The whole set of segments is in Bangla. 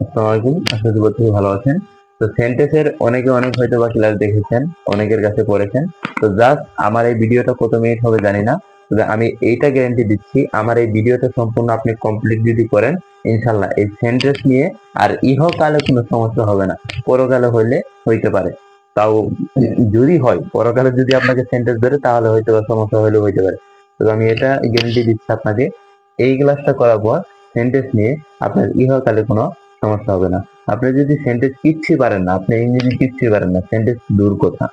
আসসালামু আলাইকুম, আশা করি প্রত্যেকে ভালো আছেন। তো সেন্টেন্সের অনেকে অনেক হয়তো বা ক্লাস দেখেছেন, অনেকের কাছে পড়েছেন। তো জাস্ট আমার এই ভিডিওটা কত মিনিট হবে জানি না, তবে আমি এইটা গ্যারান্টি দিচ্ছি, আমার এই ভিডিওটা সম্পূর্ণ আপনি কমপ্লিট যদি করেন, ইনশাল্লাহ এই সেন্টেন্স নিয়ে আর ইহকালে কোনো সমস্যা হবে না। পরকালে হইলে হইতে পারে, তাও যদি হয় পরকালে যদি আপনাকে সেন্টেন্স ধরে তাহলে হয়তো বা সমস্যা হলেও হইতে পারে। তবে আমি এটা গ্যারান্টি দিচ্ছি আপনাকে, এই ক্লাসটা করার পর সেন্টেন্স নিয়ে আপনার ইহকালে কোনো সমস্যা হবে না। আপনি যদি সেন্টেন্স কিচ্ছুই পারেন না, আপনি ইংরেজি কিচ্ছুই পারেন না, সেন্টেন্স দূর কথা,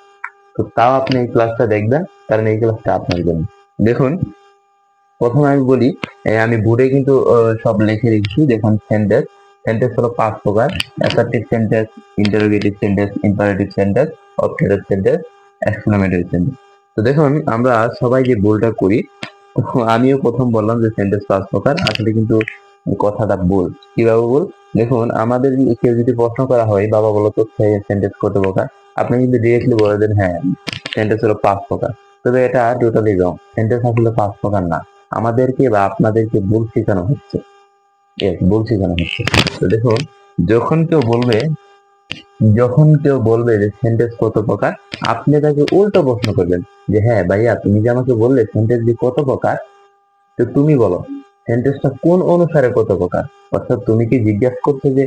তো তাও আপনি এই ক্লাসটা দেখবেন, কারণ এই ক্লাসটা আপনার জন্য। দেখুন, প্রথমে আমি বলি, আমি বোর্ডে কিন্তু সব লিখে রেখেছি। দেখুন, সেন্টেন্স সেন্টেন্স হলো 5 প্রকার: assertive sentence, interrogative sentence, imperative sentence, objective sentence, exclamatory sentence. তো দেখুন, আমরা সবাই যে ভুলটা করি, তো আমিও প্রথম বললাম যে সেন্টেন্স 5 প্রকার, আসলে কিন্তু কথাটা ভুল। কিভাবে ভুল? দেখুন, আমাদের কেউ যদি প্রশ্ন করা হয়, বাবা বলো তো সেন্টেন্স কত প্রকার, আপনি কিন্তু ডিরেক্টলি বলে দেন হ্যাঁ সেন্টেন্স হলো 5 প্রকার। তবে এটা টোটালি রং, সেন্টেন্স আসলে 5 প্রকার না। আমাদেরকে বা আপনাদেরকে ভুল শেখানো হচ্ছে। ভুল শেখানো হচ্ছে। তো দেখুন, যখন কেউ বলবে যখন কেউ বলবে যে সেন্টেন্স কত প্রকার, আপনি তাকে উল্টো প্রশ্ন করবেন যে হ্যাঁ ভাইয়া, তুমি যে আমাকে বললে সেন্টেন্স যে কত প্রকার, তো তুমি বলো সেন্টেন্সটা কোন অনুসারে কত প্রকার। অর্থাৎ তুমি কি জিজ্ঞাসা করছো যে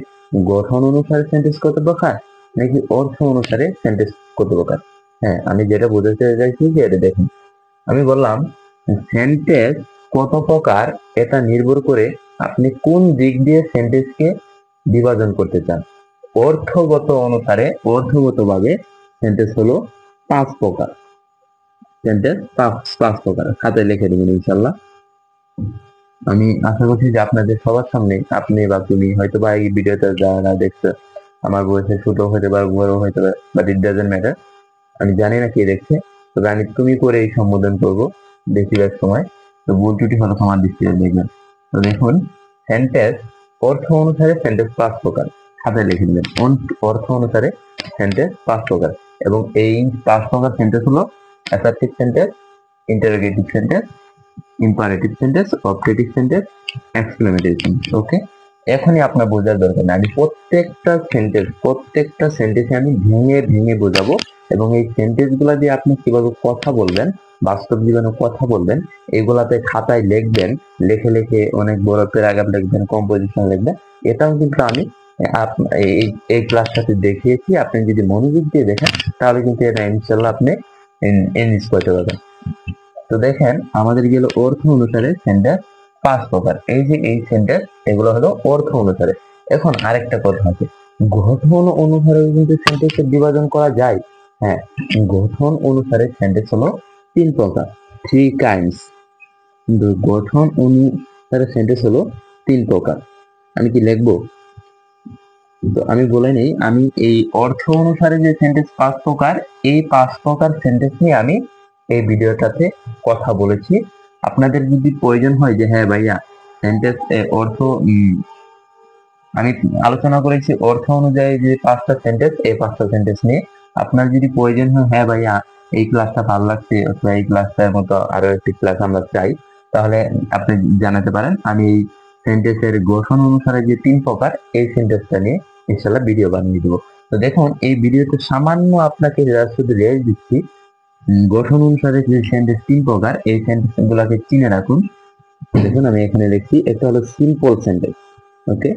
গঠন অনুসারে সেন্টেন্স কত প্রকার, নাকি অর্থ অনুসারে সেন্টেন্স কত প্রকার? হ্যাঁ, আমি যেটা বোঝাতে চাইছি যে এটা দেখুন, আমি বললাম সেন্টেন্স কত প্রকার, এটা নির্ভর করে আপনি কোন দিক দিয়ে সেন্টেন্সকে বিভাজন করতে চান। অর্থগত অনুসারে, অর্থগত ভাবে সেন্টেন্স হলো 5 প্রকার। সেন্টেন্স পাঁচ প্রকার, খাতায় লিখে দেবেন ইনশাল্লাহ। আমি আশা করছি যে আপনাদের সবার সামনে, আপনি বা তুমি হয়তো বা এই ভিডিওটা যারা দেখছে, আমার বয়সে ছোট হতে পারে, বড় হতে পারে, বাট ইট ডাজেন্ট ম্যাটার। আমি জানি না কে দেখছে, তবে আমি তুমি করে এই সম্বোধন করবো বেশিরভাগ সময়। তো ভুল ত্রুটি হলো আমার দৃষ্টিতে দেখবেন। তো দেখুন, সেন্টেন্স অর্থ অনুসারে সেন্টেন্স 5 প্রকার, খাতায় লিখে দিবেন। অর্থ অনুসারে সেন্টেন্স 5 প্রকার, এবং এই 5 প্রকার সেন্টেন্স হলো assertive sentence, interrogative sentence, imperative sentence, objective sentence, exclamatory sentence. Okay, এখনই আপনার বোঝার দরকার নেই, আমি প্রত্যেকটা সেন্টেন্সে আমি ভেঙে ভেঙে বোঝাবো। এবং এই সেন্টেন্স গুলা দিয়ে আপনি কিভাবে কথা বলবেন, বাস্তব জীবনে কথা বলবেন, এগুলাতে খাতায় লিখবেন, লিখে লিখে অনেক বড় প্যারাগ্রাফ লিখবেন, কম্পোজিশন লিখবেন। এটাও কিন্তু আমি এই এই ক্লাসটাতে দেখিয়েছি। আপনি যদি মনোযোগ দিয়ে দেখেন, তাহলে কিন্তু এটা ইনশাল্লাহ আপনি এনরিচ করতে পারবেন। তো দেখেন, আমাদের গেল অর্থ অনুসারে সেন্টেন্স 5 প্রকার। এই যে এই সেন্টেন্স, এগুলো হলো অর্থ অনুসারে। এখন আরেকটা কথা আছে, গঠন অনুসারে কিন্তু সেন্টেন্সের বিভাজন করা যায়। হ্যাঁ, গঠন অনুসারে সেন্টেন্স হলো 3 প্রকার, 3 কাইন্ডস। কিন্তু গঠন অনুসারে সেন্টেন্স হলো 3 প্রকার। আমি কি লিখবো? তো আমি বলে নেই, আমি এই অর্থ অনুসারে যে সেন্টেন্স 5 প্রকার, এই 5 প্রকার সেন্টেন্স নিয়ে আমি এই ভিডিওটাতে কথা বলেছি। আপনাদের যদি প্রয়োজন হয় যে হ্যাঁ ভাইয়া সেন্টেন্স অর্থ, আমি আলোচনা করেছি অর্থ অনুযায়ী যে 5টা সেন্টেন্স, এই 5টা সেন্টেন্স নিয়ে আপনার যদি প্রয়োজন হয়, হ্যাঁ ভাইয়া এই ক্লাসটা ভালো লাগছে, অথবা এই ক্লাসটার মতো আরো একটি ক্লাস আমরা চাই, তাহলে আপনি জানাতে পারেন। আমি এই সেন্টেন্সের গঠন অনুসারে যে 3 প্রকার, এই সেন্টেন্সটা নিয়ে ইনশাল্লাহ ভিডিও বানিয়ে দেবো। তো দেখুন, এই ভিডিওতে সামান্য আপনাকে শুধু রেজ দিচ্ছি। গঠন অনুসারে যে সেন্টেন্স 3 প্রকার, এই সেন্টেন্স গুলাকে চিনে রাখুন। দেখুন, আমি এখানে লিখছি, একটা হলো সিম্পল সেন্টেন্স। ওকে,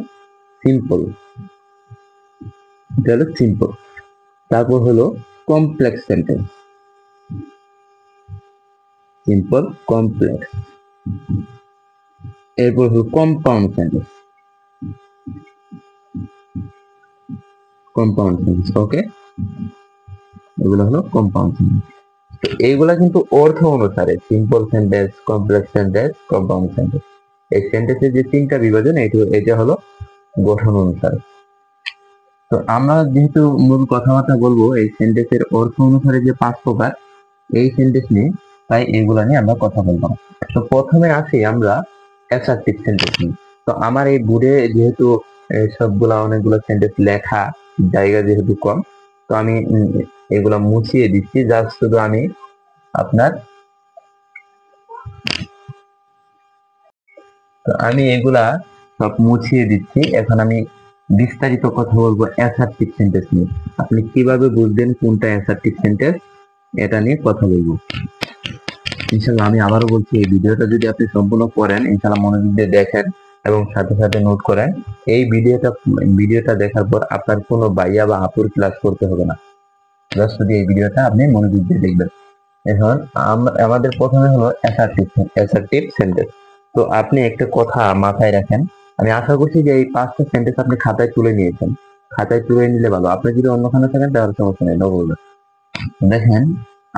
সিম্পল, এটা হলো সিম্পল। তারপর হলো কমপ্লেক্স সেন্টেন্স, সিম্পল, কমপ্লেক্স। এরপর হলো কম্পাউন্ড সেন্টেন্স, কম্পাউন্ড সেন্টেন্স। ওকে, এগুলো হলো কম্পাউন্ড সেন্টেন্স। তো এইগুলা কিন্তু অর্থ অনুসারে, simple sentence, complex sentence, compound sentence, এই সেন্টেন্সের যে 3টা বিভাজন, এটা হলো গঠন অনুসারে। তো আমরা যেহেতু মূল কথাবার্তা বলবো এই সেন্টেন্সের অর্থ অনুসারে যে 5 প্রকার, এই সেন্টেন্স নিয়ে, তাই এগুলা নিয়ে আমরা কথা বলবো। তো প্রথমে আসি আমরা অ্যাসার্টিভ সেন্টেন্স নিয়ে। তো আমার এই বোর্ডে যেহেতু সবগুলা অনেকগুলো সেন্টেন্স লেখা, জায়গা যেহেতু কম, তো আমি এগুলা মুছিয়ে দিচ্ছি। জাস্ট শুধু আমি আপনার, তো আমি এগুলা সব মুছিয়ে দিচ্ছি। এখন আমি বিস্তারিত কথা বলবো অ্যাসার্টিভ সেন্টেন্স নিয়ে। আপনি কিভাবে বুঝবেন কোনটা অ্যাসার্টিভ সেন্টেন্স, এটা নিয়ে কথা বলবো ইনশাল্লাহ। আমি আবারও বলছি, এই ভিডিওটা যদি আপনি সম্পূর্ণ করেন, ইনশাল্লাহ মনোযোগ দিয়ে দেখেন এবং সাথে সাথে নোট করেন, এই ভিডিওটা দেখার পর আপনার কোনো ভাইয়া বা আপুর ক্লাস করতে হবে না। জাস্ট যদি এই ভিডিওটা আপনি মনোযোগ দিয়ে দেখবেন। এখন আমাদের প্রথমে হলো অ্যাসার্টিভ সেন্টেন্স। তো আপনি একটা কথা মাথায় রাখেন, আমি আশা করছি যে এই 5টা সেন্টেন্স আপনি খাতায় তুলে নিয়েছেন। খাতায় তুলে নিলে ভালো, আপনি যদি অন্যখানে থাকেন তাহলে সমস্যা নেই, নো প্রবলেম। দেখেন,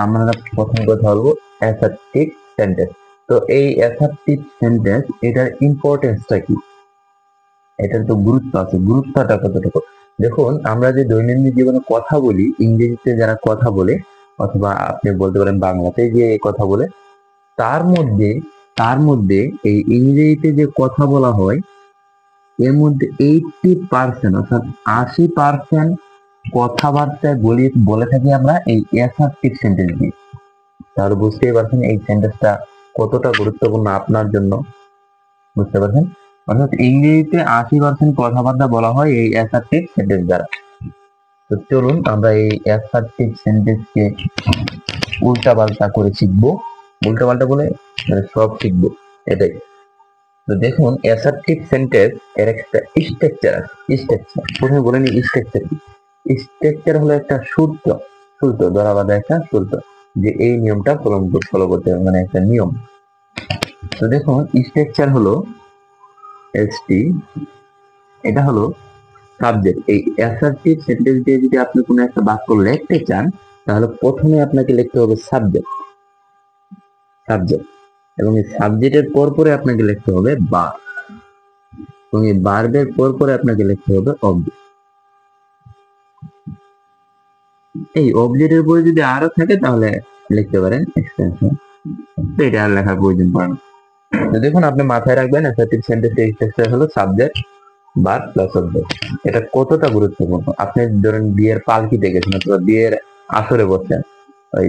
আমরা প্রথম কথা বলবো অ্যাসার্টিভ সেন্টেন্স। তো এই অ্যাসার্টিভ সেন্টেন্স, এটার ইম্পর্টেন্সটা কি, এটার তো গুরুত্ব আছে। গুরুত্বটা কতটুকু দেখুন, আমরা যে দৈনন্দিন জীবনে কথা বলি, ইংরেজিতে যারা কথা বলে অথবা আপনি বলতে পারেন বাংলাতে যে কথা বলে, তার মধ্যে তার মধ্যে এই ইংরেজিতে যে কথা বলা হয়, এর মধ্যে 80% অর্থাৎ 80% কথাবার্তায় বলে থাকি আমরা এই অ্যাসার্টিভ সেন্টেন্স দিয়ে। তাহলে বুঝতেই পারছেন এই সেন্টেন্সটা কতটা গুরুত্বপূর্ণ আপনার জন্য, বুঝতে পারছেন। অর্থাৎ ইংরেজিতে 80% কথাবার্তা বলা হয় এই অ্যাসার্টিভ সেন্টেন্স দ্বারা। তো চলুন আমরা এই অ্যাসার্টিভ সেন্টেন্সকে উল্টা পাল্টা করে শিখবো। উল্টা পাল্টা বলে মানে সব শিখবো, এটাই। তো দেখুন, অ্যাসার্টিভ সেন্টেন্স এর একটা স্ট্রাকচার আছে। স্ট্রাকচার প্রথমে বলে নি, স্ট্রাকচার কি? স্ট্রাকচার হলো একটা সূত্র ধরা বাঁধা একটা সূত্র, যে এই নিয়মটা ফলো করতে হবে, মানে একটা নিয়ম। তো দেখুন, স্ট্রাকচার হলো এসটি, এটা হলো সাবজেক্ট। এই অ্যাসার্টিভ সেন্টেন্স দিয়ে যদি আপনি কোনো একটা বাক্য লিখতে চান, তাহলে প্রথমে আপনাকে লিখতে হবে সাবজেক্ট, এবং এই সাবজেক্টের পরে আপনাকে লিখতে হবে বার, এবং এই বার্বের পরে আপনাকে লিখতে হবে অবজেক্ট। এই অবজেক্টের পরে যদি আরো থাকে তাহলে লিখতে পারেন এক্সটেনশন, তো এটা আর লেখার প্রয়োজন পড়ে না। তো দেখুন, আপনি মাথায় রাখবেন অ্যাসার্টিভ সেন্টেন্সের স্ট্রাকচার হলো সাবজেক্ট, বার প্লাস অবজেক্ট। এটা কতটা গুরুত্বপূর্ণ, আপনি ধরেন বিয়ের পালকিতে গেছেন অথবা বিয়ের আসরে বসছেন, ওই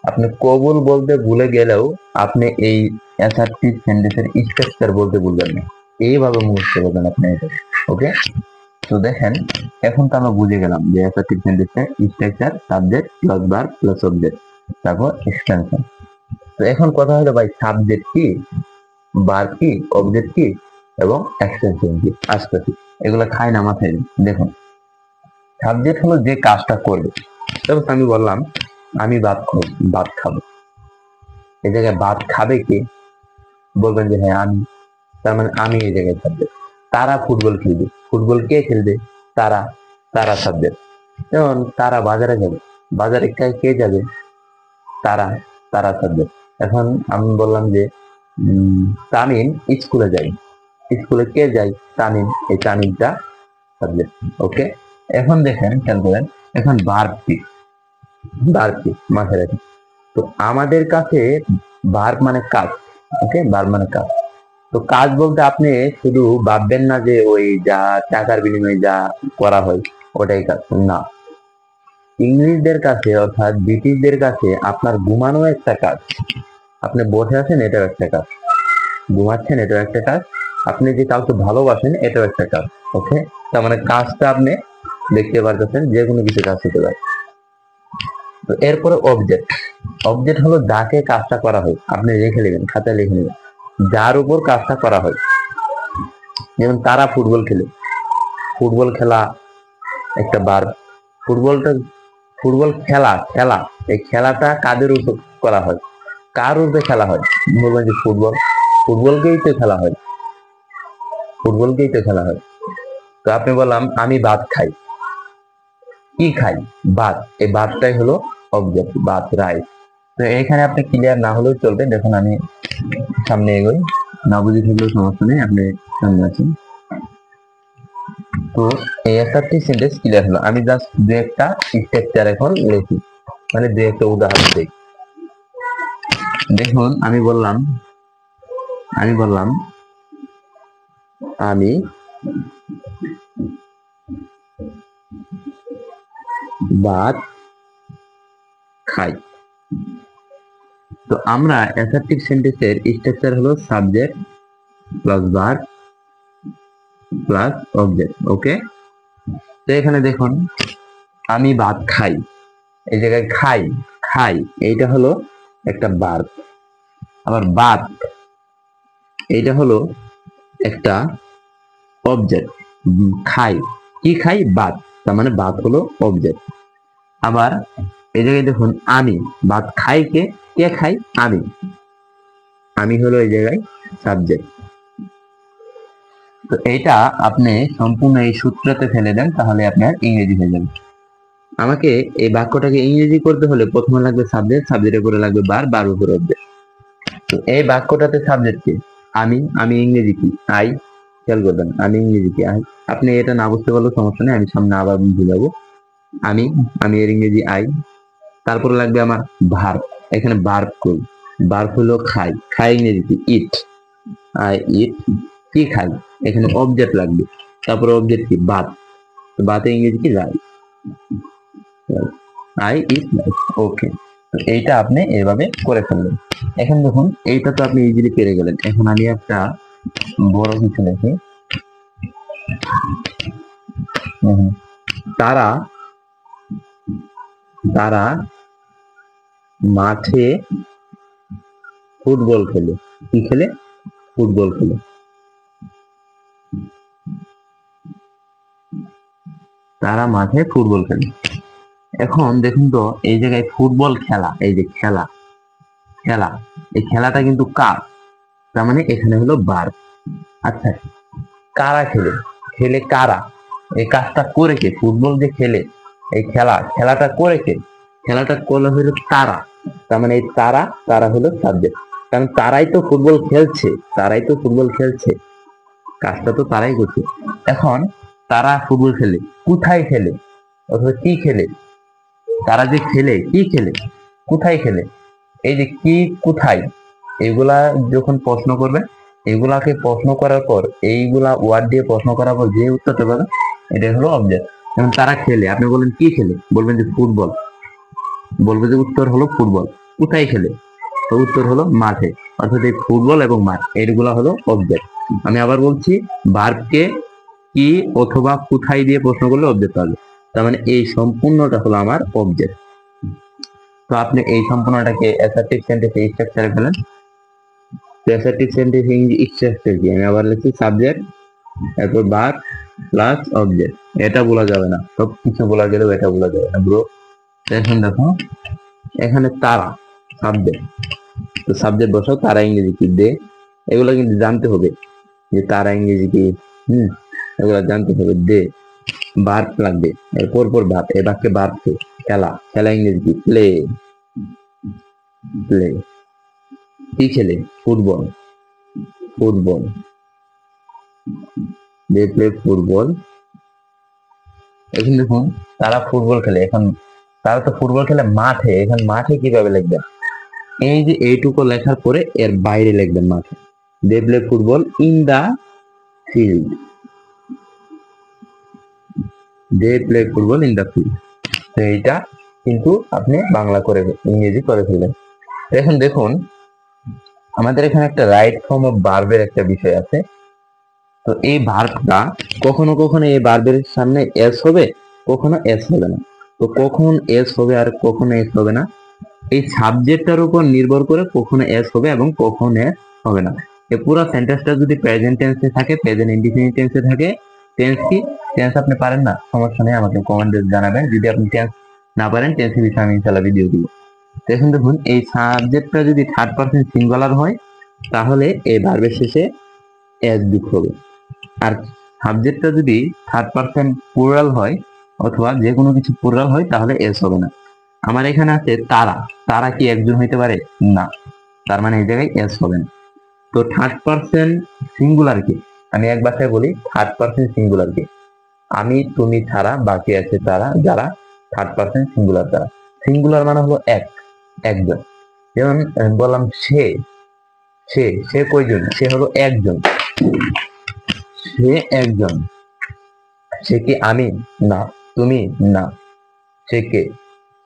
আপনি কবুল বলতে ভুলে গেলেও আপনি এই অ্যাসার্টিভ সেন্টেন্সের স্ট্রাকচার বলতে ভুলবেন না, এইভাবে মুখস্থ করবেন আপনি এটা। ওকে, তো দেখেন, এখন তো আমরা বুঝে গেলাম যে অ্যাসার্টিভ সেন্টেন্সের স্ট্রাকচার সাবজেক্ট প্লাস বার প্লাস অবজেক্ট, তারপর এক্সটেনশন। তো এখন কথা হলো ভাই, সাবজেক্ট কি, বার কি, অবজেক্ট কি এবং এক্সটেনশন কি, আসতেছি এগুলো খাই না মাথায়। দেখুন, সাবজেক্ট হলো যে কাজটা করবে। তবে আমি বললাম আমি ভাত খাবো, এই জায়গায় ভাত খাবে কে, বলবেন যে হ্যাঁ আমি, তার মানে আমি এই জায়গায় সাবজেক্ট। তারা ফুটবল খেলবে, ফুটবল কে খেলবে, তারা, তারা সাবজেক্ট। যেমন তারা বাজারে যাবে, বাজারে কে যাবে, তারা, তারা সাবজেক্ট। এখন আমি বললাম যে তামিম স্কুলে যায়, স্কুলে কে যায়, তামিম, এই তামিমটা সাবজেক্ট। ওকে, এখন দেখেন, খেয়াল করেন, এখন ভার্ব কি মাথায় রাখেন। তো আমাদের কাছে ভার্ব মানে কাজ। ওকে, ভার্ব মানে কাজ। তো কাজ বলতে আপনি শুধু ভাববেন না যে ওই যা টাকার বিনিময়ে যা করা হয় ওটাই কাজ না। ইংলিশদের কাছে অর্থাৎ ব্রিটিশদের কাছে আপনার ঘুমানো একটা কাজ, আপনি বসে আছেন এটাও একটা কাজ, ঘুমাচ্ছেন এটাও একটা কাজ, আপনি যে কাউকে ভালোবাসেন এটাও একটা কাজ। ওকে, তার মানে কাজটা আপনি দেখতে পারতেছেন, যে কোনো কিছু কাজ হতে পারে। তো এরপরে অবজেক্ট হলো যাকে কাজটা করা হয়, আপনি লিখে নেবেন, খাতায় লিখে নেবেন, যার উপর কাজটা করা হয়। যেমন তারা ফুটবল খেলে, ফুটবল খেলা একটা বার। ফুটবলটা, ফুটবল খেলা, এই খেলাটা কাদের উপর করা হয়, কার উপরে খেলা হয়, বলবেন যে ফুটবলকেই তো খেলা হয়, ফুটবলকেই তো খেলা হয়। তো আপনি বললাম আমি ভাত খাই, কি খাই, ভাত, এই ভাতটাই হলো অবজেক্ট, ভাত, রাইস। তো এখানে আপনি ক্লিয়ার না হলেও চলবে। দেখুন আমি সামনে এগোই, না বুঝে থাকলেও সমস্যা নেই, আপনি সামনে আছেন। তো এই অ্যাসার্টিভ সেন্টেন্স ক্লিয়ার হলো। আমি জাস্ট দু একটা স্ট্রাকচার এখন লিখি, মানে দু একটা উদাহরণ দিই। দেখুন, আমি বললাম আমি ভাত খাই। তো আমরা অ্যাসার্টিভ সেন্টেন্সের স্ট্রাকচার হলো subject plus verb plus object. Okay, তো এখানে দেখুন আমি ভাত খাই, এই জায়গায় খাই, খাই এইটা হলো একটা ভার্ব। আবার ভাত এইটা হলো একটা অবজেক্ট। খাই, কি খাই? ভাত, তার মানে ভাত হলো অবজেক্ট। আবার এই জায়গায় দেখুন আমি ভাত খাই, কে কে খাই? আমি, আমি হলো এই জায়গায় সাবজেক্ট। তো এইটা আপনি সম্পূর্ণ এই সূত্রতে ফেলে দেন, তাহলে আপনার ইংরেজি হয়ে যাবে। আমাকে এই বাক্যটাকে ইংরেজি করতে হলে প্রথমে লাগবে সাবজেক্ট, সাবজেক্টের পরে লাগবে বার, বার উপরে অবজেক্ট। তো এই বাক্যটাতে সাবজেক্ট কি? আমি, আমি ইংরেজি কি? আই। খেয়াল করবেন আমি ইংরেজি কি? আই। আপনি এটা না বুঝতে পারলেও সমস্যা নেই, আমি সামনে আবার বুঝাবো। আমি, আমি এর ইংরেজি আই। তারপরে লাগবে আমার ভার্ব, এখানে ভার্ব কই? ভার্ব হলো খাই, খাই ইংরেজি কি? ইট। আই ইট, কি খাই? এখানে অবজেক্ট লাগবে। তারপরে অবজেক্ট কি? ভাত। ভাতে ইংরেজি কি? Rice. I eat rice. Okay, এইটা আপনি এভাবে করে ফেললেন। এখন দেখুন এইটা তো আপনি ইজিলি পেরে গেলেন। এখন আমি একটা বড় কিছু লিখি। তারা, তারা মাঠে ফুটবল খেলে। কি খেলে? ফুটবল খেলে। তারা মাঠে ফুটবল খেলে। এখন দেখুন তো এই জায়গায় ফুটবল খেলা, এই যে খেলা, খেলা, এই খেলাটা কিন্তু কার? তার মানে এখানে হলো ভার্ব। আচ্ছা, কারা খেলে? খেলে কারা? এই কাজটা করে কে? ফুটবল যে খেলে, এই খেলা, খেলাটা করে কে? খেলাটা করলে হলো তারা। তার মানে এই তারা, তারা হলো সাবজেক্ট। কারণ তারাই তো ফুটবল খেলছে, তারাই তো ফুটবল খেলছে, কাজটা তো তারাই করছে। এখন তারা ফুটবল খেলে, কোথায় খেলে অথবা কি খেলে? তারা যে খেলে, কি খেলে? কোথায় খেলে? এই যে কি, কোথায়, এগুলা যখন প্রশ্ন করবে, এগুলাকে প্রশ্ন করার পর, এইগুলা ওয়ার্ড দিয়ে প্রশ্ন করার পর যে উত্তরটা পাবে এটাই হলো অবজেক্ট। যেমন তারা খেলে, আপনি বলেন কি খেলে? বলবেন যে ফুটবল, বলবে যে উত্তর হলো ফুটবল। কোথায় খেলে? তো উত্তর হলো মাঠে। অর্থাৎ এই ফুটবল এবং মাঠ এইগুলা হলো অবজেক্ট। আমি আবার বলছি, ভার্বকে কি অথবা কোথায় দিয়ে প্রশ্ন করলে অবজেক্ট পাবে। তার মানে এই সম্পূর্ণটা হলো আমার অবজেক্ট। তো আপনি এই সম্পূর্ণটাকে অ্যাসার্টিভ সেন্টেন্সে স্ট্রাকচারে ফেলেন। অ্যাসার্টিভ সেন্টেন্স ইংরেজি স্ট্রাকচার কি? আমি আবার লিখছি সাবজেক্ট, তারপর ভার্ব প্লাস অবজেক্ট। এটা বলা যাবে না, সব কিছু বলা গেলেও এটা বলা যাবে না ব্রো। এখন দেখো এখানে তারা সাবজেক্ট, তো সাবজেক্ট বসাও, তারা ইংরেজি কি? দে। এগুলো কিন্তু জানতে হবে যে তারা ইংরেজি কি। এগুলো জানতে হবে। দে, ভার্ব লাগবে, এরপর পর ভার্ব, এই বাক্যে ভার্ব কে? খেলা, খেলা ইংরেজি কি? Play, play. কি খেলে? Football, football. They play football. এখন দেখুন তারা ফুটবল খেলে, এখন তারা তো ফুটবল খেলে মাঠে, এখন মাঠে কিভাবে লিখবেন? এই যে এইটুকু লেখার পরে এর বাইরে লিখবেন মাঠে। They play football in the field, they play football in the field. তো এইটা কিন্তু আপনি বাংলা করে ইংরেজি করে ফেললেন। এখন দেখুন আমাদের এখানে একটা রাইট ফর্ম অফ ভার্বের একটা বিষয় আছে। তো এই ভার্বটা কখনো কখনো এই ভার্বের সামনে এস হবে, কখনো এস হবে না। তো কখন এস হবে আর কখনো এস হবে না, এই সাবজেক্টটার উপর নির্ভর করে কখনো এস হবে এবং কখন এস হবে না। এই পুরো সেন্টেন্সটা যদি প্রেজেন্ট টেন্সে থাকে, প্রেজেন্ট ইনডিফিনিট টেন্সে থাকে, টেন্স কি? টেন্স আপনি পারেন না, সমস্যা নেই, আমাকে কমেন্টে জানাবেন। যদি আপনি টেন্স না পারেন, টেন্সের বিষয়ে আমি ইনশাআল্লাহ ভিডিও দিব। এখন দেখুন এই সাবজেক্টটা যদি থার্ড পারসন সিঙ্গুলার হয়, তাহলে এই ভার্বের শেষে এস যুক্ত হবে। আর সাবজেক্টটা যদি থার্ড পারসন প্লুরাল হয় অথবা যে কোনো কিছু প্লুরাল হয়, তাহলে এস হবে না। আমার এখানে আছে তারা, তারা কি একজন হইতে পারে? না, তার মানে এই জায়গায় এস হবে না। তো থার্ড পারসন সিঙ্গুলার কি? আমি এক ভাষায় বলি, থার্ড পারসন সিঙ্গুলার কি? আমি, তুমি ছাড়া বাকি আছে তারা, যারা থার্ড পারসন সিঙ্গুলার তারা। সিঙ্গুলার মানে হলো এক, একজন। যেমন বললাম সে, সে, সে কয়জন? সে হলো একজন, সে একজন। সে কি আমি? না। তুমি? না। সে কে?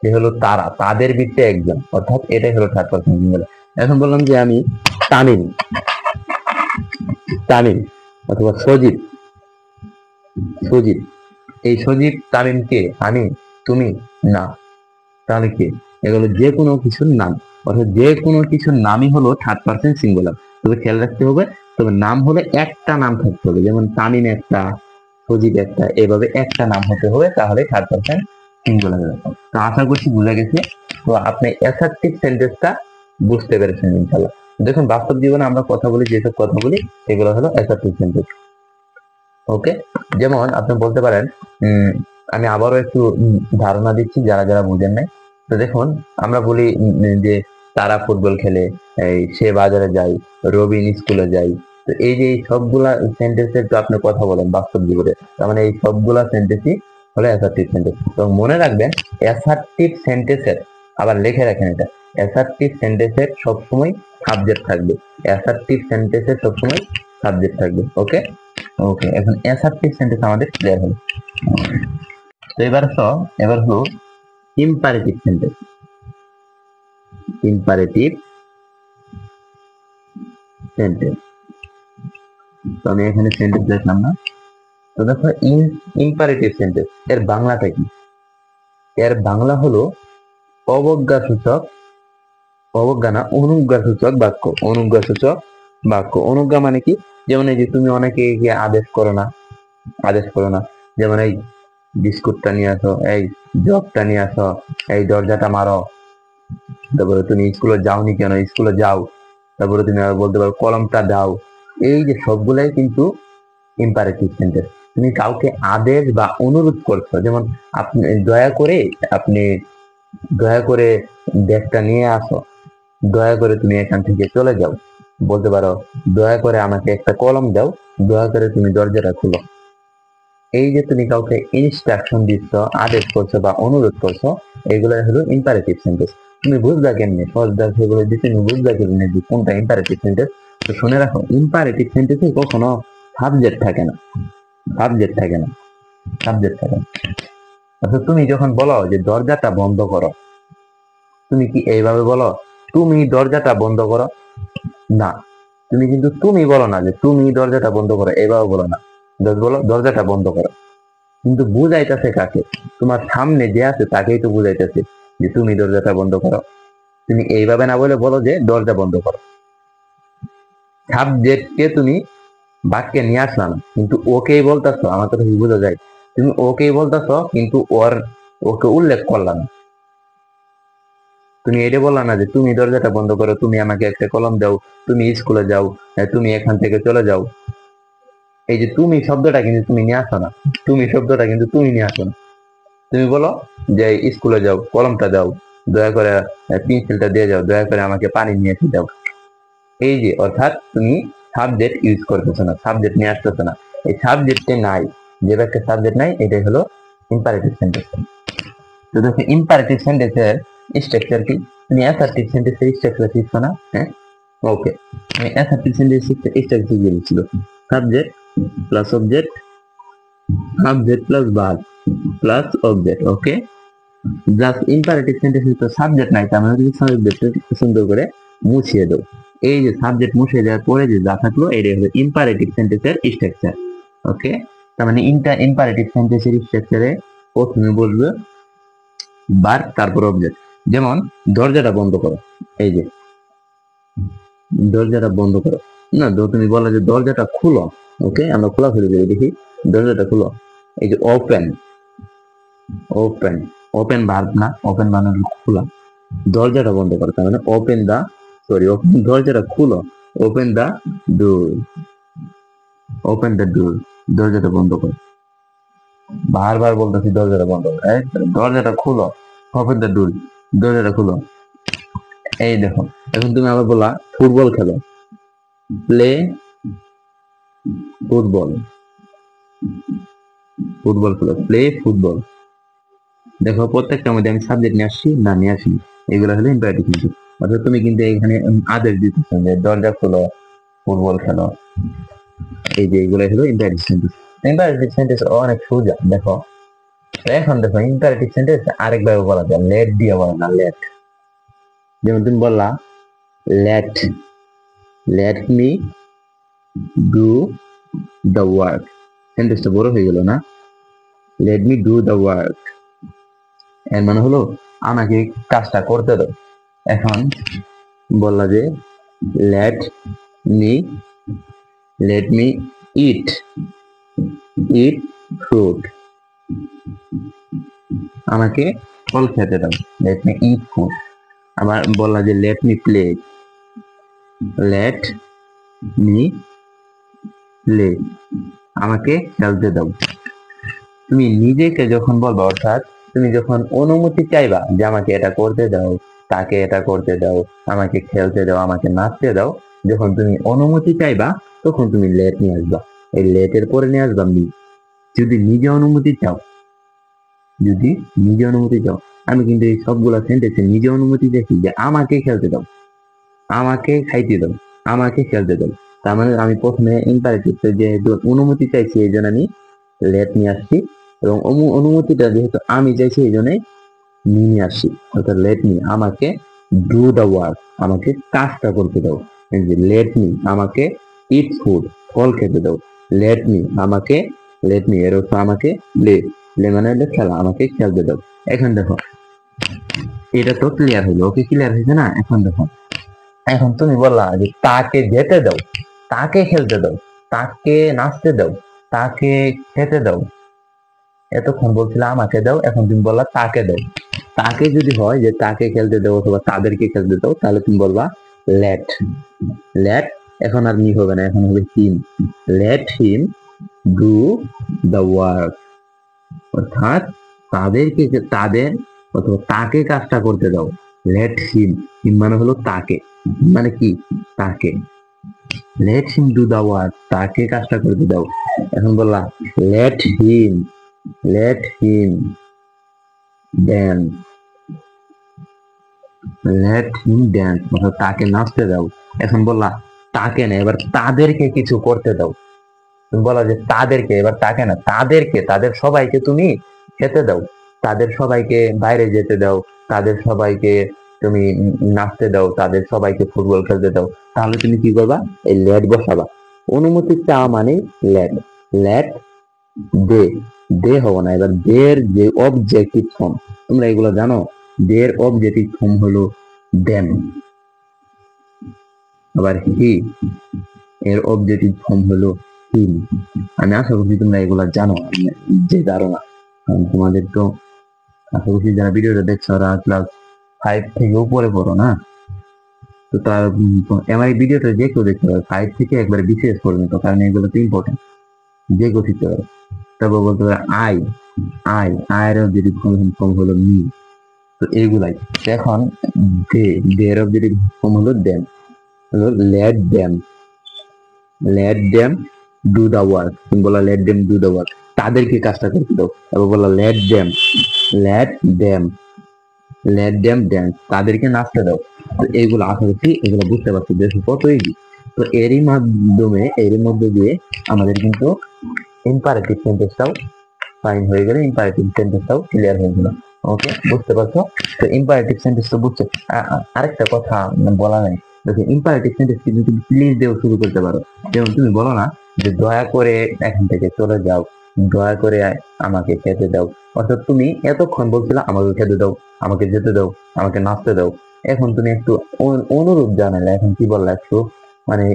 সে হলো তারা, তাদের ভিত্তি একজন, অর্থাৎ এটাই হলো থার্ড পারসন সিঙ্গুলার। এখন বললাম যে আমি তামিম, তামিম অথবা সজীব, সজীব, এই সজীব তামিম কে? আমি, তুমি, না, তাহলে কে? এগুলো যে কোনো কিছুর নাম, অর্থাৎ যে কোনো কিছুর নামই হলো থার্ড পার্সন সিঙ্গুলার। তবে খেয়াল রাখতে হবে, তবে নাম হলে একটা নাম থাকতে হবে, যেমন তামিম একটা, সজীব একটা, এভাবে একটা নাম হতে হবে, তাহলে থার্ড পার্সন সিঙ্গুলার হবে। তো আশা করছি বুঝা গেছে। তো আপনি অ্যাসার্টিভ সেন্টেন্সটা বুঝতে পেরেছেন ইনশাল্লাহ। দেখুন বাস্তব জীবনে আমরা কথা বলি, যেসব কথা বলি সেগুলো হলো অ্যাসার্টিভ সেন্টেন্স। ওকে, যেমন আপনি বলতে পারেন, আমি আবারও একটু ধারণা দিচ্ছি যারা যারা বুঝেন নাই। তো দেখুন, আমরা বলি যে তারা ফুটবল খেলে, এই সে বাজারে যায়, রবিন স্কুলে যায়। তো এই যে এই সবগুলা সেন্টেন্সের তো আপনি কথা বলেন বাস্তব জীবনে, তার মানে এই সবগুলা সেন্টেন্সই হলো অ্যাসার্টিভ সেন্টেন্স। তো মনে রাখবেন, অ্যাসার্টিভ সেন্টেন্সের, আবার লিখে রাখেন এটা, অ্যাসার্টিভ সেন্টেন্সের সবসময় সাবজেক্ট থাকবে। অ্যাসার্টিভ সেন্টেন্সের সবসময় সাবজেক্ট থাকবে। ওকে, ওকে, এখন অ্যাসার্টিভ সেন্টেন্স আমাদের ক্লিয়ার হলো। তো এবার হলো ইম্পারেটিভ সেন্টেন্স। ইম্পারেটিভ সেন্টেন্স, তো আমি এখানে সেন্টেন্স দেখলাম না। তো দেখো, ইম্পারেটিভ সেন্টেন্স এর বাংলাটা কি? এর বাংলা হলো অবজ্ঞাসূচক, অবজ্ঞা না, অনুজ্ঞাসূচক বাক্য। অনুজ্ঞাসূচক বাক্য, অনুজ্ঞা মানে কি? যেমন এই যে তুমি অনেকে গিয়ে আদেশ করো না, আদেশ করো না, যেমন এই বিস্কুটটা নিয়ে আসো, এই জগটা নিয়ে আসো, এই দরজাটা মারো। তারপরে তুমি স্কুলে যাওনি কেন? স্কুলে যাও। তারপরে তুমি আর বলতে পারো কলমটা দাও। এই যে সবগুলাই কিন্তু ইম্পারেটিভ সেন্টেন্স। তুমি কাউকে আদেশ বা অনুরোধ করছো, যেমন আপনি দয়া করে, আপনি দয়া করে ব্যাগটা নিয়ে আসো, দয়া করে তুমি এখান থেকে চলে যাও। বলতে পারো দয়া করে আমাকে একটা কলম দাও, দয়া করে তুমি দরজাটা খুলো। এই যে তুমি কাউকে ইনস্ট্রাকশন দিচ্ছ, আদেশ করছো বা অনুরোধ করছো, এগুলো হলো ইম্পারেটিভ সেন্টেন্স। তুমি বুঝবা কেমনি? সহজ সেগুলো দিয়ে তুমি বুঝবা কেমনি যে কোনটা ইম্পারেটিভ সেন্টেন্স? তো শুনে রাখো, ইম্পারেটিভ সেন্টেন্সে কখনো সাবজেক্ট থাকে না, সাবজেক্ট থাকে না, সাবজেক্ট থাকে না। আচ্ছা, তুমি যখন বলো যে দরজাটা বন্ধ করো, তুমি কি এইভাবে বলো তুমি দরজাটা বন্ধ করো? না, তুমি কিন্তু তুমি বলো না যে তুমি দরজাটা বন্ধ করো, এইভাবে বলো না। বলো দরজাটা বন্ধ করো, কিন্তু বুঝাইতেছে কাকে? তোমার সামনে যে আছে তাকেই তো বুঝাইতেছে যে তুমি দরজাটা বন্ধ করো। তুমি এইভাবে না বলে বলো যে দরজা বন্ধ করো। সাবজেক্টকে তুমি বাক্যে নিয়ে আসলা না, কিন্তু ওকেই বলতেছো। আমার কথা কি বোঝা যায়? তুমি ওকেই বলতেছো, কিন্তু ওকে উল্লেখ করলা না। তুমি এটা বললা না যে তুমি দরজাটা বন্ধ করো, তুমি আমাকে একটা কলম দাও, তুমি স্কুলে যাও, তুমি এখান থেকে চলে যাও। এই যে তুমি শব্দটা কিন্তু তুমি নিয়ে আসো না, তুমি শব্দটা কিন্তু তুমি নিয়ে আসো না। তুমি বলো যে স্কুলে যাও, কলমটা দাও, দয়া করে পেন্সিলটা দিয়ে যাও, দয়া করে আমাকে পানি নিয়ে এসে দাও। এই যে অর্থাৎ তুমি সাবজেক্ট ইউজ করতেছো না, সাবজেক্ট নিয়ে আসতেছো না। এই সাবজেক্টে নাই, যে একটা সাবজেক্ট নাই, এটাই হলো ইম্পারেটিভ সেন্টেন্স। তো দেখো, ইম্পারেটিভ সেন্টেন্সের স্ট্রাকচার কি? তুমি অ্যাসার্টিভ সেন্টেন্সের স্ট্রাকচার শিখছো না? হ্যাঁ, ওকে। আমি অ্যাসার্টিভ সেন্টেন্সের স্ট্রাকচার বলেছিল, subject plus object, subject plus verb plus object. Okay, just imperative সেন্টেন্সে তো সাবজেক্ট নাই, তার মানে তুমি সাবজেক্টকে সুন্দর করে মুছিয়ে দাও। এই যে সাবজেক্ট মুছিয়ে দেওয়ার পরে যে যা থাকলো, এটাই হলো ইম্পারেটিভ সেন্টেন্সের স্ট্রাকচার। ওকে, তার মানে ইম্পারেটিভ সেন্টেন্সের স্ট্রাকচারে প্রথমে বলবে ভার্ব, তারপর অবজেক্ট। যেমন দরজাটা বন্ধ করো, এই যে দরজাটা বন্ধ করো। না, তুমি বলো যে দরজাটা খুলো। ওকে, আমরা খোলা খুলে দেবো, দেখি দরজাটা খুলো। এই যে ওপেন, ওপেন, ওপেন ভার্ব না, ওপেন মানে হলো খোলা। দরজাটা বন্ধ করো, তার মানে ওপেন দা, সরি, দরজাটা খুলো, ওপেন দা ডোর, ওপেন দা ডোর, দরজাটা বন্ধ করো। বারবার বলতেছি দরজাটা বন্ধ করো, দরজাটা খুলো, ওপেন দা ডোর, দরজাটা খুলো। এই দেখো, এখন তুমি আবার বলা ফুটবল খেলো, প্লে ফুটবল, ফুটবল খেলো, প্লে ফুটবল। দেখো, প্রত্যেকটার মধ্যে আমি সাবজেক্ট নিয়ে আসছি না নিয়ে আসিনি, এগুলো হলো ইম্পারেটিভ সেন্টেন্স। অর্থাৎ তুমি কিন্তু এখানে আদেশ দিতেছো যে দরজা খোলো, ফুটবল খেলো। এই যে এগুলো হলো ইম্পারেটিভ সেন্টেন্স। ইম্পারেটিভ সেন্টেন্স অনেক সোজা। দেখো, এখন দেখো, ইম্পারেটিভ সেন্টেন্স আরেকভাবে বলা যায়, লেট দিয়ে বলা যায়, লেট। যেমন তুমি বললা let, let me do the work. সেন্টেন্সটা বড় হয়ে গেল না? Let me do the work, এর মানে হলো আমাকে কাজটা করতে দাও। এখন বললা যে লেট মি লেট মি ইট ইট ফ্রুট, আমাকে ফল খেতে দাও। Let me eat food. আবার বললা যে let me play let me play, আমাকে খেলতে দাও। তুমি নিজেকে যখন বলবা, অর্থাৎ তুমি যখন অনুমতি চাইবা যে আমাকে এটা করতে দাও, তাকে এটা করতে দাও, আমাকে খেলতে দাও, আমাকে নাচতে দাও, যখন তুমি অনুমতি চাইবা তখন তুমি লেট নিয়ে আসবা। এই লেটের পরে নিয়ে আসবা মি। যদি নিজে অনুমতি চাও, যদি নিজে অনুমতি চাও, আমি কিন্তু এই সবগুলা সেন্টেন্সে নিজে অনুমতি চাইছি যে আমাকে খেলতে দাও, আমাকে খাইতে দাও, আমাকে খেলতে দাও। তার মানে আমি প্রথমে ইম্পারেটিভ যেহেতু অনুমতি চাইছি এই জন্য আমি লেট নিয়ে আসছি, এবং অনুমতিটা যেহেতু আমি চাইছি এই জন্য নিয়ে আসছি, অর্থাৎ লেট মি, আমাকে ডু দ্য ওয়ার্ক, আমাকে কাজটা করতে দাও। লেট মি, আমাকে ইট ফুড, ফল খেতে দাও। লেট মি, আমাকে লেট মি এর অর্থ আমাকে প্লে, প্লে মানে হলো খেলা, আমাকে খেলতে দাও। এখন দেখো এটা তো ক্লিয়ার হইলো, ওকে ক্লিয়ার হয়েছে না? এখন দেখো, এখন তুমি বললা যে তাকে যেতে দাও, তাকে খেলতে দাও, তাকে নাচতে দাও, তাকে খেতে দাও। এতক্ষণ বলছিলে আমাকে দাও, এখন তুমি বললা তাকে দাও। তাকে যদি হয় যে তাকে খেলতে দাও অথবা তাদেরকে খেলতে দাও, তাহলে তুমি বলবা লেট লেট। এখন আর মি হবে না, এখন হবে him. Let him do the work, অর্থাৎ তাদেরকে, তাদের অথবা তাকে কাজটা করতে দাও। লেট হিম, হিম মানে হলো তাকে, মানে কি? তাকে। Let him do the work, তাকে কাজটা করতে দাও। এখন বললা let him dance let him dance, অর্থাৎ তাকে নাচতে দাও। এখন বললা তাকে না, এবার তাদেরকে কিছু করতে দাও। তুমি বলা যে তাদেরকে, এবার তাকে না, তাদেরকে, তাদের সবাইকে তুমি খেতে দাও, তাদের সবাইকে বাইরে যেতে দাও, তাদের সবাইকে তুমি নাচতে দাও, তাদের সবাইকে ফুটবল খেলতে দাও। তাহলে তুমি কি করবা? এই লেট বসাবা। অনুমতি চাওয়া মানে লেট। লেট দে, দে হবো না, এবার দের যে অবজেক্টিভ ফর্ম, তোমরা এগুলো জানো? দের অবজেক্টিভ ফর্ম হলো দেম। আবার হি এর অবজেক্টিভ ফর্ম হলো হিম। আমি আশা করছি তোমরা এগুলা জানো, যে ধারণা। তোমাদের তো আশা করছি যারা ভিডিওটা দেখছো ওরা ক্লাস 5 থেকে উপরে পড়ো না, তো তার আমার এই ভিডিওটা যে কেউ দেখতে পারে 5 থেকে একবারে বিসিএস পর্যন্ত, কারণ এগুলো তো ইম্পর্টেন্ট, যে কেউ শিখতে পারে। তারপর বলতে পারে আই আই আয়ের অবজেক্টিভ ফর্ম হলো মি। তো এইগুলাই। এখন দের অবজেক্টিভ ফর্ম হলো দেম, হলো let them do the work. তুমি বলা let them do the work, তাদেরকে কাজটা করতে দাও। তারপর বলা লেট দেম ড্যান্স, তাদেরকে নাচতে দাও। তো এইগুলো আশা করছি এগুলো বুঝতে পারছি, দেখো কত ইজি। তো এরই মধ্যে দিয়ে আমাদের কিন্তু ইম্পারেটিভ সেন্টেন্সটাও ফাইন হয়ে গেলে, ইম্পারেটিভ সেন্টেন্সটাও ক্লিয়ার হয়ে গেল। ওকে, বুঝতে পারছো? তো ইম্পারেটিভ সেন্টেন্স তো বুঝছো। আরেকটা কথা বলা নাই, দেখো ইম্পারেটিভ সেন্টেন্স কিন্তু তুমি প্লিজ দিয়েও শুরু করতে পারো। যেমন তুমি বলো না যে দয়া করে এখান থেকে চলে যাও, দয়া করে আমাকে খেতে দাও। অর্থাৎ তুমি এতক্ষণ বলছিলা আমাকে খেতে দাও, আমাকে যেতে দাও, আমাকে নাচতে দাও। এখন তুমি একটু অনুরোধ জানালে, এখন কি বললা, একটু মানে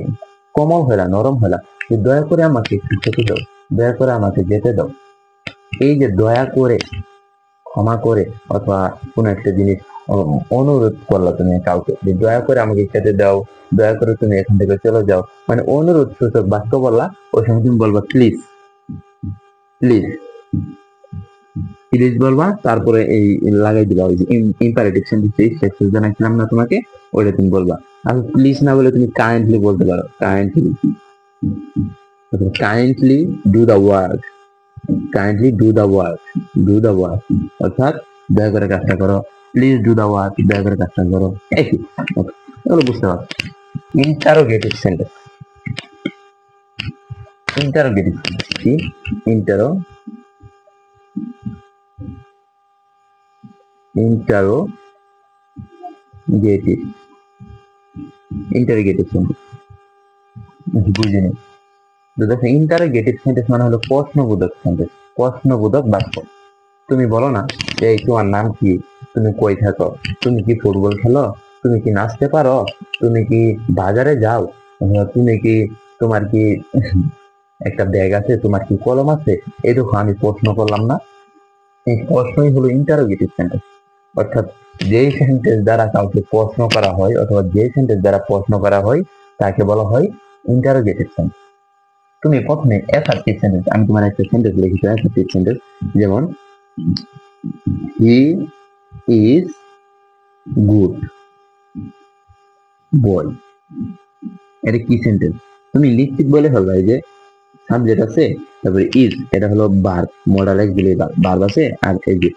কোমল হলা, নরম হলা, যে দয়া করে আমাকে একটু খেতে দাও, দয়া করে আমাকে যেতে দাও। এই যে দয়া করে, ক্ষমা করে, অথবা কোন একটা জিনিস অনুরোধ করলা তুমি কাউকে যে দয়া করে আমাকে খেতে দাও, দয়া করে তুমি এখান থেকে চলে যাও, মানে অনুরোধ সূচক বাক্য বললা, ওই সময় তুমি বলবা প্লিজ প্লিজ প্লিজ বলবা, তারপরে এই লাগাই দিবা ওই যে ইম্পারেটিভ সেন্টেন্স জানাইছিলাম না তোমাকে, ওইটা তুমি বলবা। আর প্লিজ না বলে তুমি কাইন্ডলি বলতে পারো, kindly do the work, kindly do the work, অর্থাৎ দয়া করে কাজটা করো। প্লিজ ডু দ্য ওয়ার্ক, দয়া করে কাজটা করো। একই, এগুলো বুঝতে পারছো। ইন্টারোগেটিভ সেন্টেন্স, ইন্টারোগেটিভ কি? ইন্টারোগেটিভ ইন্টারোগেটিভ সেন্টেন্স বুঝিনি। তো দেখো ইন্টারোগেটিভ সেন্টেন্স মানে হলো প্রশ্নবোধক সেন্টেন্স। প্রশ্নবোধক বাক্য। তুমি বলো না যে এই তোমার নাম কি, তুমি কই থাকো, তুমি কি ফুটবল খেলো, তুমি কি নাচতে পারো, তুমি কি বাজারে যাও, তুমি কি তোমার কি একটা ব্যাগ আছে, তোমার কি কলম আছে। এই দেখো আমি প্রশ্ন করলাম না, এই প্রশ্নই হলো ইন্টারোগেটিভ সেন্টেন্স। অর্থাৎ যেই সেন্টেন্স দ্বারা কাউকে প্রশ্ন করা হয় অথবা যে সেন্টেন্স দ্বারা প্রশ্ন করা হয় তাকে বলা হয় ইন্টারোগেটিভ সেন্টেন্স। তুমি প্রথমে অ্যাসার্টিভ সেন্টেন্স, আমি তোমার একটা সেন্টেন্স লিখেছি অ্যাসার্টিভ সেন্টেন্স, যেমন হি ইজ গুড বয়। এটা কি সেন্টেন্স? তুমি নিশ্চিত বলে ফেলবে যে সাবজেক্ট আছে, তারপরে ইজ, এটা হলো ভার্ব, মডাল অক্সিলারি ভার্ব আছে, আর এই যে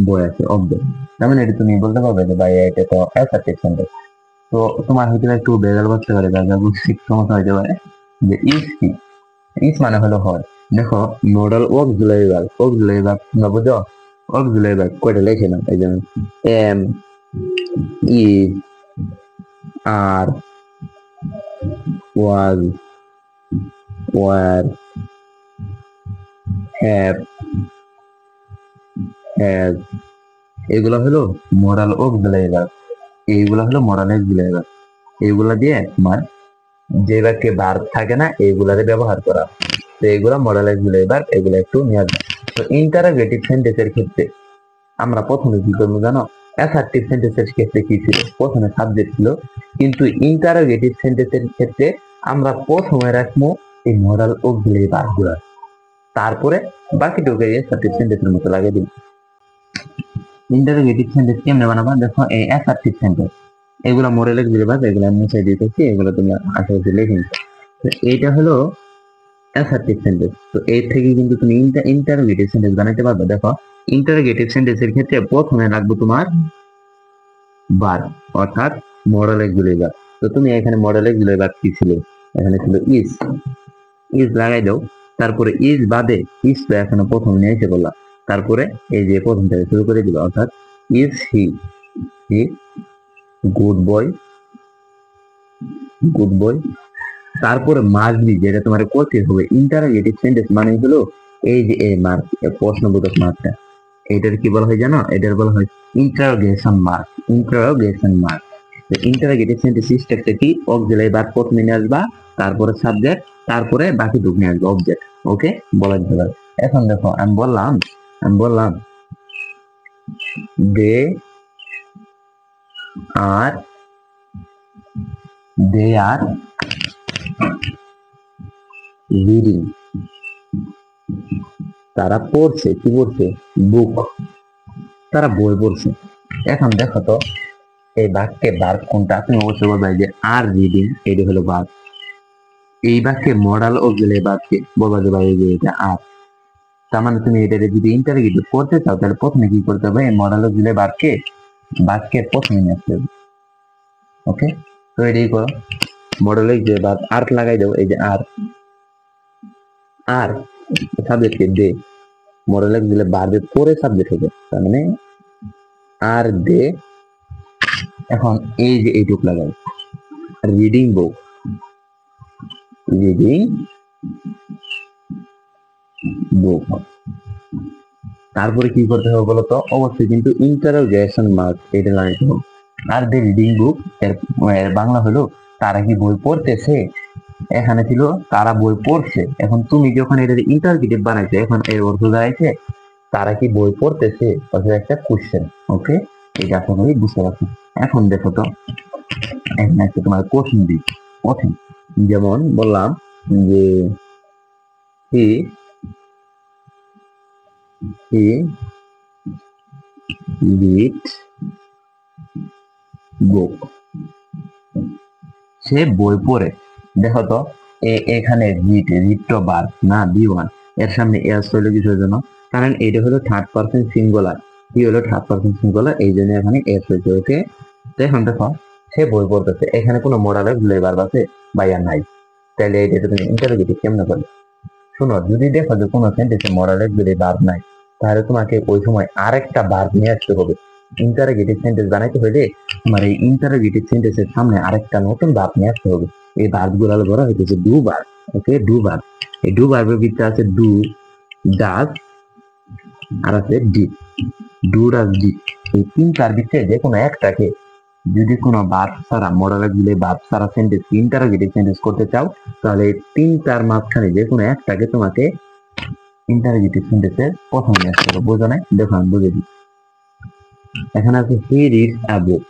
বয় আছে অবজেক্ট। তার মানে এটা তুমি বলতে পারবে যে ভাই এটা তো অ্যাসার্টিভ সেন্টেন্স। তো তোমার হয়তো একটু বেজাল বাজতে পারে, বেজাল সমস্যা হতে পারে যে ইজ কি। ইজ মানে হলো হয়। দেখো modal auxiliary verb, auxiliary verb তোমরা বুঝো? অক্সিলারি ভার্ব কয়টা লিখে নাও, এই যেমন am, is, are, was, were, have, has, এগুলো হলো মডাল অক্সিলারি ভার্ব। এইগুলা হলো মডাল অক্সিলারি ভার্ব। এইগুলা দিয়ে তোমার যে বাক্যে ভার্ব থাকে না এইগুলারে ব্যবহার করা। তো এগুলা মডাল অক্সিলারি ভার্ব, এগুলো একটু নিয়ে আসবে। তো ইন্টারোগেটিভ সেন্টেন্সের ক্ষেত্রে আমরা প্রথমে কি করবো জানো? অ্যাসার্টিভ সেন্টেন্সের ক্ষেত্রে কি ছিল? প্রথমে সাবজেক্ট ছিল, কিন্তু ইন্টারোগেটিভ সেন্টেন্সের ক্ষেত্রে আমরা প্রথমে রাখবো এই মডাল অক্সিলারি ভার্ব গুলা, তারপরে বাকিটুকু অ্যাসার্টিভ সেন্টেন্সের মতো লাগিয়ে দিন। ইন্টারোগেটিভ সেন্টেন্স কেমনে বানাবা? দেখো এই অ্যাসার্টিভ সেন্টেন্স এগুলো মডেল অক্সিলারি ভার্ব, এগুলো আমি মুছে দিতেছি, এগুলো তোমরা আশেপাশে লিখে নিচ্ছ। তো এইটা হলো অ্যাসার্টিভ সেন্টেন্স। তো এর থেকে কিন্তু তুমি ইন্টারোগেটিভ সেন্টেন্স বানাইতে পারবে। দেখো ইন্টারোগেটিভ সেন্টেন্সের ক্ষেত্রে প্রথমে রাখবো তোমার ভার্ব, অর্থাৎ মডেল অক্সিলারি ভার্ব। তো তুমি এখানে মডেল অক্সিলারি ভার্ব কি ছিল? এখানে ছিল ইজ, ইজ লাগাই দাও। তারপরে ইজ বাদে, ইজ তো এখানে প্রথম নিয়ে এসে বললাম, তারপরে এই যে প্রথম থেকে শুরু করে দিল, অর্থাৎ is he, he good boy, good boy. তারপরে মাস্ট বি, যেটা তোমার করতে হবে। ইন্টারোগেটিভ সেন্টেন্স মানে হলো এই যে এই মার্ক, প্রশ্নবোধক মার্কটা, এটার কি বলা হয় জানো? এটার বলা হয় interrogation mark, interrogation mark. Interrogative sentence structure কি? অক্সিলারি ভার্ব প্রথমে নিয়ে আসবা, তারপরে সাবজেক্ট, তারপরে বাকি টুকু নিয়ে আসবে অবজেক্ট। ওকে, বলা যেতে পারে। এখন দেখো আমি বললাম দে আর রিডিং, তারা পড়ছে, কি পড়ছে? বুক, তারা বই পড়ছে। এখন দেখো তো এই বাক্যে ভার্ব কোনটা? তুমি অবশ্যই বলবে যে আর রিডিং, এটা হলো ভার্ব। এই বাক্যে মডাল অক্সিলারি ভার্বকে বলবা যে ভাই এই যে এটা আর। তার মানে তুমি এটা যদি ইন্টারোগেটিভ করতে চাও তাহলে প্রথমে কি করতে হবে? মডাল অক্সিলারি ভার্বকে বাক্যের প্রথমে নিয়ে আসতে হবে। ওকে, তো এটাই করো। মডেল অক্সিলারি ভার্ব আর লাগাই দাও, এই যে আর, আর সাবজেক্টকে দে, মডেল অক্সিলারি ভার্বের পরে সাবজেক্ট হবে, তার মানে আর দে। এখন এই যে এইটুক লাগাই, রিডিং বুক, রিডিং বুক। তারপরে কি করতে হবে বলতো? অবশ্যই কিন্তু ইন্টারোগেশন মার্ক এটা লাগাইতে হবে। আর দে রিডিং বুক এর বাংলা হলো তারা কি বই পড়তেছে। এখানে ছিল তারা বই পড়ছে। এখন তুমি যখন এটা ইন্টারোগেটিভ বানাইছো, এখন এর অর্থ দাঁড়াইছে তারা কি বই পড়তেছে, অর্থাৎ একটা কোশ্চেন। ওকে, এটা আশা করি বুঝতে পারছো। এখন দেখো তো এখানে একটা তোমার কোশ্চেন দিই প্রথম, যেমন বললাম যে হি রিড বুক, সে বই পড়ে। দেখো তো এখানে রিড তো ভার্ব না, বি ওয়ান, এর সামনে এস হলো কিসের জন্য? কারণ এটা হলো থার্ড পারসন সিঙ্গুলার, কি হলো থার্ড পারসন সিঙ্গুলার, এই জন্য এখানে এস হয়েছে। ওকে, তো এখন দেখো সে বই পড়তেছে, এখানে কোনো মডাল অক্সিলারি ভার্ব আছে ভাইয়া নাই, তাহলে এটা তুমি ইন্টারোগেটিভ কেমনে করবে? শোনো, যদি দেখো যে কোনো সেন্টেন্সে মডাল অক্সিলারি ভার্ব নাই, তাহলে তোমাকে ওই সময় আরেকটা ভার্ব নিয়ে আসতে হবে। ইন্টারোগেটিভ সেন্টেন্স বানাইতে হলে তোমার এই ইন্টারোগেটিভ সেন্টেন্সের সামনে আরেকটা নতুন ভার্ব নিয়ে আসতে হবে। এই ভার্ব গুলো বলা হইতেছে do verb. Okay, do verb. এই ডু ভার্বের ভিতরে আছে ডু, ডাজ, আর আছে ডিড, ডু ডাজ ডিড। এই তিনটার ভিতরে যে কোনো একটাকে যদি কোনো ভার্ব ছাড়া মডারেট দিলে ভার্ব ছাড়া সেন্টেন্স ইন্টারোগেটিভ সেন্টেন্স করতে চাও, তাহলে এই তিনটার মাঝখানে যে কোনো একটাকে তোমাকে ইন্টারোগেটিভ সেন্টেন্সের প্রথমে নিয়ে আসতে হবে। বোঝো নাই? দেখো আমি বুঝে দিই। এখানে আছে হি রিডস আ বুক,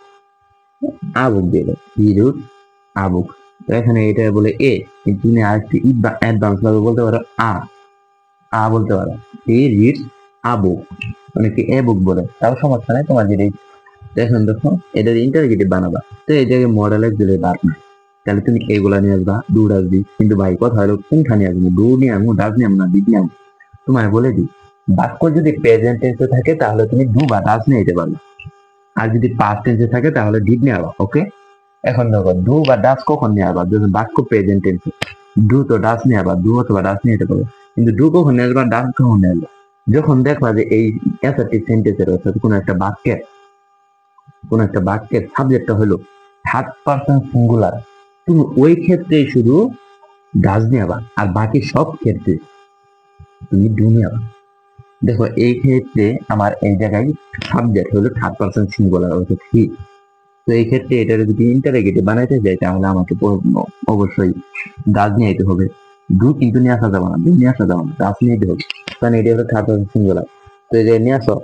আ বুক দিয়ে দাও, হি রিডস আ বুক। এখানে এটা বলে এ, কিন্তু তুমি আরেকটি অ্যাডভান্স ভাবে বলতে পারো আ বলতে পারো। হি রিডস আ বুক, অনেকে এ বুক বলে, তাও সমস্যা নাই, তোমার যেটা এখন দেখো এটা ইন্টারোগেটিভ বানাবা। তো এই জায়গায় মডেলের দিলে ভার্ব না, তাহলে তুমি এগুলা নিয়ে আসবা, ডু ডাজ ডি। কিন্তু ভাই কথা হলো কোনটা নিয়ে আসবো, ডু নিয়ে আসবো, ডাজ নিয়ে আসবো না ডিড নিয়ে আসবো? তোমায় বলে দিই, বাক্য যদি প্রেজেন্ট টেন্সে থাকে তাহলে তুমি ডু বা ডাজ নিয়ে যেতে পারবে, আর যদি পাস্ট টেন্সে থাকে তাহলে ডিড নিয়ে আসবা। ওকে, এখন দেখো ডু বা ডাজ কখন নিয়ে আসবা, যদি বাক্য প্রেজেন্ট টেন্সে ডু তো ডাজ নিয়ে আসবা, ডু অথবা ডাজ নিয়ে যেতে পারবে। কিন্তু ডু কখন নিয়ে আসবা, ডাজ কখন নিয়ে আসবা? যখন দেখবা যে এই অ্যাসার্টিভ সেন্টেন্সের অর্থাৎ কোন একটা বাক্যের সাবজেক্টটা হলো থার্ড পারসন সিঙ্গুলার, তুমি ওই ক্ষেত্রে শুধু ডাজ নেবা, আর বাকি সব ক্ষেত্রে তুমি ডু নেবা। দেখো এই ক্ষেত্রে আমার এই জায়গায় সাবজেক্ট হলো থার্ড পারসন সিঙ্গুলার অর্থাৎ হি। তো এই ক্ষেত্রে এটা যদি ইন্টারোগেটিভ বানাইতে যাই তাহলে আমাকে অবশ্যই ডাজ নিয়ে যেতে হবে। ডু কিন্তু নিয়ে আসা যাবে না, ডু নিয়ে আসা যাবে না, ডাজ নিয়ে যেতে হবে, কারণ এটা হলো থার্ড পারসন সিঙ্গুলার। তো এই যে নিয়ে আসো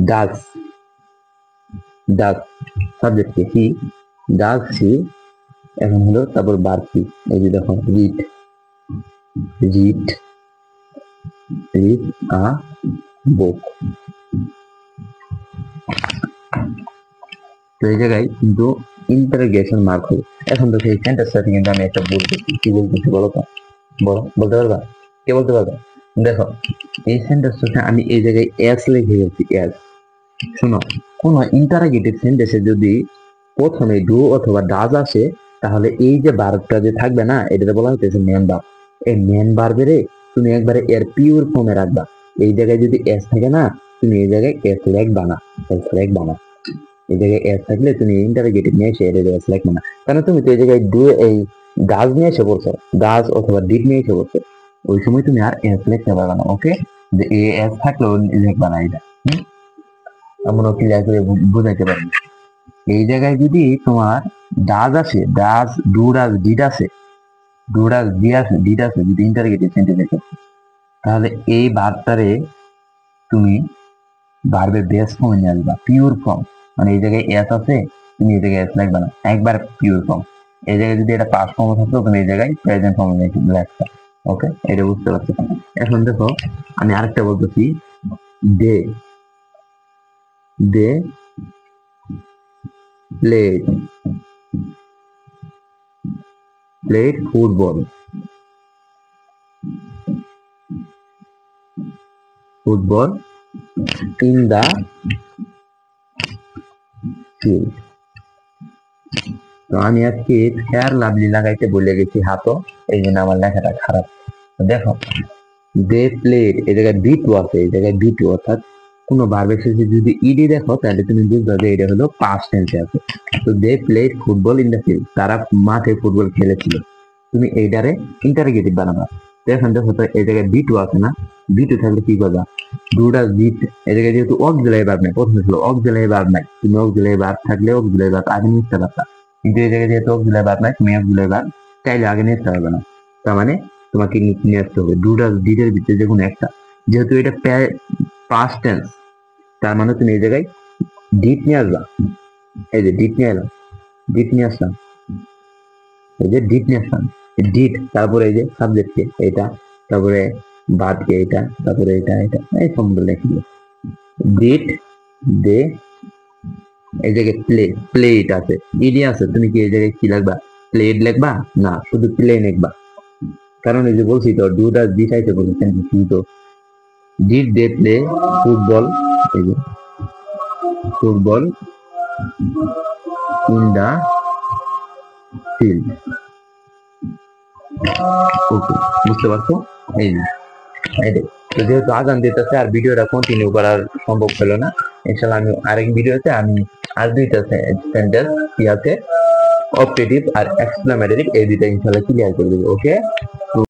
ডাজ, ডাজ সাবজেক্টকে হি, ডাজ হি, এখন হলো তারপর ভার্ব কি, এই যে দেখো read, read read a book. তো এই জায়গায় কিন্তু ইন্টারোগেশন মার্ক হবে। এখন তো সেই সেন্টেন্সটা কিন্তু আমি একটা বলতেছি, কি বলতেছি বলো তো, বলতে পারবা? কে বলতে পারবে? দেখো এই সেন্টেন্সটা আমি এই জায়গায় এস লিখে গেছি, এস। শোনো, কোন ইন্টারোগেটিভ সেন্টেন্সে যদি প্রথমে ডু অথবা ডাজ আসে, তাহলে এই যে ভার্বটা যে থাকবে না, এটা বলা হচ্ছে মেন ভার্ব। এই মেন ভার্বের তুমি একবারে এর পিওর ফর্মে রাখবা। এই জায়গায় যদি এস থাকে না, তুমি এই জায়গায় এস লিখবা না, এস লিখবা না। এই জায়গায় এস থাকলে তুমি ইন্টারোগেটিভ নিয়ে এসে এটা এস লিখবে না, কারণ তুমি তো এই জায়গায় ডু এই ডাজ নিয়ে এসে পড়ছো, ডাজ অথবা ডিড নিয়ে এসে পড়ছো, ওই সময় তুমি আর এস লিখতে পারবে না। ওকে, যে এ এস থাকলেও লিখবা না এটা। আমরা ক্লিয়ার করে বুঝাইতে পারি। এই জায়গায় যদি তোমার ডাজ আসে, ডাজ ডু ডাজ ডিড আসে, ডু ডাজ ডি আসে, ডিড আসে, যদি ইন্টারোগেটিভ সেন্টেন্সের ক্ষেত্রে, তাহলে এই ভার্বটারে তুমি ভার্বের বেস ফর্মে নিয়ে আসবা, পিওর ফর্ম। মানে এই জায়গায় এস আছে, তুমি এই জায়গায় এস লিখবা না, একবার পিওর ফর্ম। এই জায়গায় যদি এটা পাস্ট ফর্মে থাকতো, তুমি এই জায়গায় প্রেজেন্ট ফর্মে লিখবা। ওকে, এটা বুঝতে পারছো? এখন দেখো আমি আরেকটা বলতেছি, দে, দে played football in the field। তো আমি আজকে ফেয়ার লাভলি লাগাইতে বলে গেছি হাতও, এই জন্য আমার লেখাটা খারাপ। দেখো দে প্লেড, এই জায়গায় বি টু আছে, এই জায়গায় বি টু, অর্থাৎ কোনো ভার্বের শেষে যদি ইডি দেখো তাহলে তুমি বুঝবে যে এটা হলো পাস্ট টেন্সে আছে। তো they played football in the field, তারা মাঠে ফুটবল খেলেছিল, তুমি এইটারে ইন্টারোগেটিভ বানাবা। তো এখন দেখো তো এই জায়গায় বি টু আছে না, বি টু থাকলে কি করবা, ডু ডাজ ডিড, এই জায়গায় যেহেতু অক্সিলারি ভার্ব নাই, প্রথমে ছিল অক্সিলারি ভার্ব নাই, তুমি অক্সিলারি ভার্ব থাকলে অক্সিলারি ভার্ব আগে নিতে পারতা, কিন্তু এই জায়গায় যেহেতু অক্সিলারি ভার্ব নাই, তুমি অক্সিলারি ভার্ব চাইলে আগে নিতে পারবে না। তার মানে তোমাকে নিয়ে আসতে হবে ডু ডাজ ডিড এর ভিতরে যে কোনো একটা, যেহেতু এটা পাস্ট টেন্স, তার মানে তুমি এই জায়গায় ডিড নিয়ে আসবা। এই যে ডিড নিয়ে এলাম, ডিড নিয়ে আসলাম, এই যে ডিড নিয়ে আসলাম, ডিড, তারপরে এই যে সাবজেক্টকে এটা, তারপরে ভার্বকে এটা, তারপরে এটা এটা, এই ফর্মগুলো লিখে দিও। ডিড দে, এই জায়গায় প্লেট আছে, ইডি আছে, তুমি কি এই জায়গায় কি লিখবা, প্লেট লিখবা না, শুধু প্লে লিখবা, কারণ এই যে বলছি তো ডু ডাজ ডিড আইতে বলেছেন, কিন্তু ডিড দে প্লে ফুটবল, এই যে ফুটবল ইন দা ফিল্ড। ওকে, বুঝতে পারছো? এই যে এটাই। তো যেহেতু আজান দিতেছে আর ভিডিওটা কন্টিনিউ করার সম্ভব হলো না, ইনশাল্লাহ আমি আরেক ভিডিওতে আমি আর দুইটা সেন্টেন্স কি আছে, অপটেটিভ আর এক্সক্লামেটরি, এই দুইটা ইনশাল্লাহ ক্লিয়ার করে দেবো। ওকে।